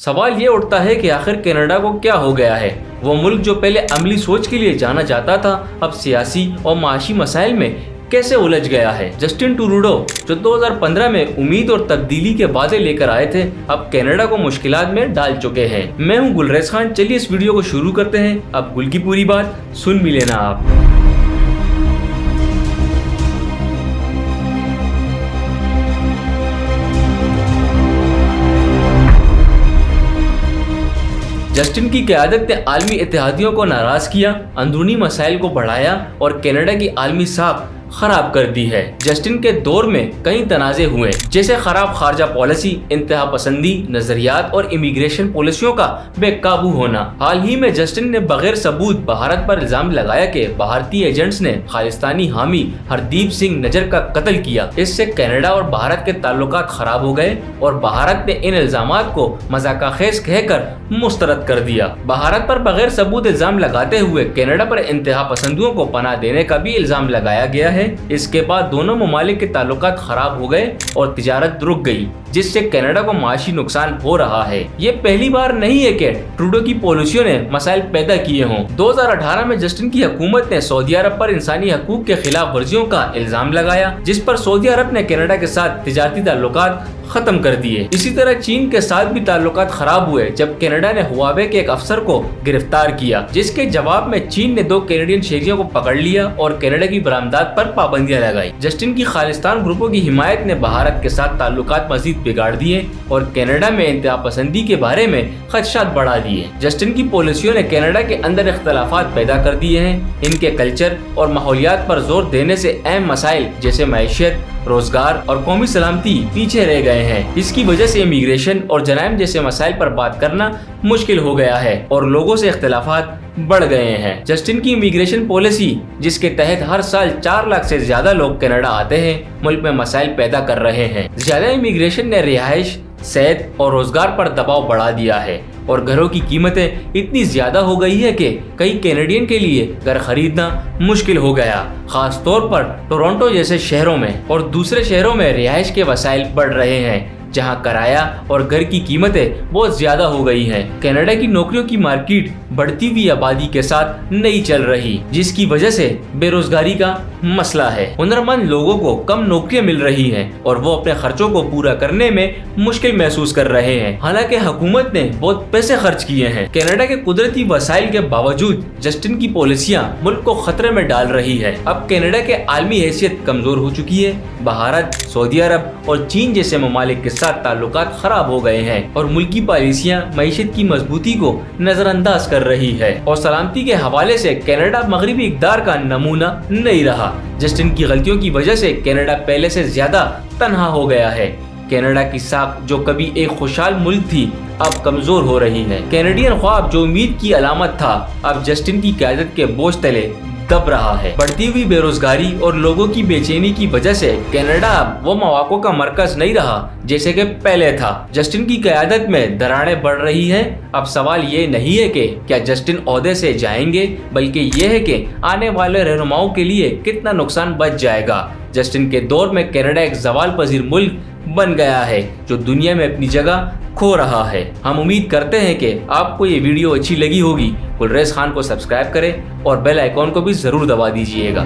सवाल ये उठता है कि आखिर कनाडा को क्या हो गया है। वो मुल्क जो पहले अमली सोच के लिए जाना जाता था, अब सियासी और माशी मसाइल में कैसे उलझ गया है। जस्टिन ट्रूडो जो 2015 में उम्मीद और तब्दीली के वादे लेकर आए थे, अब कनाडा को मुश्किलात में डाल चुके हैं। मैं हूं गुलरेज खान, चलिए इस वीडियो को शुरू करते हैं। अब गुल की पूरी बात सुन भी लेना आप। जस्टिन की क़यादत ने आलमी इत्तेहादियों को नाराज किया, अंदरूनी मसाइल को बढ़ाया और कनाडा की आलमी साख खराब कर दी है। जस्टिन के दौर में कई तनाज़े हुए, जैसे खराब खारजा पॉलिसी, इंतहा पसंदी, नजरियात और इमिग्रेशन पॉलिसियों का बेकाबू होना। हाल ही में जस्टिन ने बगैर सबूत भारत पर इल्जाम लगाया कि भारतीय एजेंट्स ने खालिस्तानी हामी हरदीप सिंह नजर का कत्ल किया। इससे कनाडा और भारत के ताल्लुकात खराब हो गए और भारत ने इन इल्जामात को मजाकाखेज कहकर मुस्तरद कर दिया। भारत पर बगैर सबूत इल्जाम लगाते हुए कनाडा पर इंतहा पसंदियों को पनाह देने का भी इल्जाम लगाया गया है। इसके बाद दोनों ममालिक के ताल्लुकात खराब हो गए और तिजारत रुक गई, जिससे कनाडा को माशी नुकसान हो रहा है। ये पहली बार नहीं है कि ट्रूडो की पॉलिसियों ने मसाइल पैदा किए हों। 2018 में जस्टिन की हुकूमत ने सऊदी अरब पर इंसानी हकूक के खिलाफ वर्जियों का इल्जाम लगाया, जिस पर सऊदी अरब ने कनाडा के साथ तिजारती ताल्लुकात खत्म कर दिए। इसी तरह चीन के साथ भी ताल्लुकात खराब हुए जब कनाडा ने हुआवे के एक अफसर को गिरफ्तार किया, जिसके जवाब में चीन ने 2 कैनेडियन शहरियों को पकड़ लिया और कनाडा की बरामदात पर पाबंदियां लगाई। जस्टिन की खालिस्तान ग्रुपों की हिमायत ने भारत के साथ ताल्लुकात मजीद बिगाड़ दिए और कनाडा में इंतहा पसंदी के बारे में खदशात बढ़ा दिए। जस्टिन की पॉलिसियों ने कनाडा के अंदर इख्तलाफात पैदा कर दिए हैं। इनके कल्चर और माहौलियात पर जोर देने से अहम मसाइल जैसे मैशियत, रोजगार और कौमी सलामती पीछे रह गए हैं। इसकी वजह से इमिग्रेशन और जराइम जैसे मसाइल पर बात करना मुश्किल हो गया है और लोगों से इख्तलाफात बढ़ गए हैं। जस्टिन की इमिग्रेशन पॉलिसी, जिसके तहत हर साल 4 लाख से ज्यादा लोग कनाडा आते हैं, मुल्क में मसाइल पैदा कर रहे हैं। ज्यादा इमिग्रेशन ने रिहाइश, सेहत और रोजगार पर दबाव बढ़ा दिया है और घरों की कीमतें इतनी ज्यादा हो गई है कि कई कैनेडियन के लिए घर खरीदना मुश्किल हो गया, खास तौर पर टोरंटो जैसे शहरों में। और दूसरे शहरों में रिहाइश के वसाइल बढ़ रहे हैं, जहां किराया और घर की कीमतें बहुत ज्यादा हो गई हैं। कनाडा की नौकरियों की मार्केट बढ़ती हुई आबादी के साथ नहीं चल रही, जिसकी वजह से बेरोजगारी का मसला है। हुनरमंद लोगों को कम नौकरियां मिल रही हैं और वो अपने खर्चों को पूरा करने में मुश्किल महसूस कर रहे हैं। हालांकि हुकूमत ने बहुत पैसे खर्च किए हैं। कनाडा के कुदरती वसाइल के बावजूद जस्टिन की पॉलिसियां मुल्क को खतरे में डाल रही है। अब कनाडा के आलमी हैसियत कमजोर हो चुकी है। भारत, सऊदी अरब और चीन जैसे ममालिक के साथ ताल्लुकात खराब हो गए हैं और मुल्की पॉलिसियां मईशत की मजबूती को नजरअंदाज कर रही है और सलामती के हवाले से कनाडा मगरबी इक़्तिदार का नमूना नहीं रहा। जस्टिन की गलतियों की वजह से कनाडा पहले से ज्यादा तन्हा हो गया है। कनाडा की साख जो कभी एक खुशहाल मुल्क थी, अब कमजोर हो रही है। कैनेडियन ख्वाब जो उम्मीद की अलामत था, अब जस्टिन की क़यादत के बोझ तले दब रहा है। बढ़ती हुई बेरोजगारी और लोगों की बेचैनी की वजह से कनाडा अब वो मौक़ों का मरकज नहीं रहा जैसे कि पहले था। जस्टिन की क़यादत में दरारें बढ़ रही हैं। अब सवाल ये नहीं है कि क्या जस्टिन ओहदे से जाएंगे, बल्कि ये है कि आने वाले रहनुमाओं के लिए कितना नुकसान बच जाएगा। जस्टिन के दौर में कनाडा एक ज़वाल पजीर मुल्क बन गया है जो दुनिया में अपनी जगह खो रहा है। हम उम्मीद करते हैं कि आपको ये वीडियो अच्छी लगी होगी। गुलरेज खान को सब्सक्राइब करें और बेल आइकॉन को भी जरूर दबा दीजिएगा।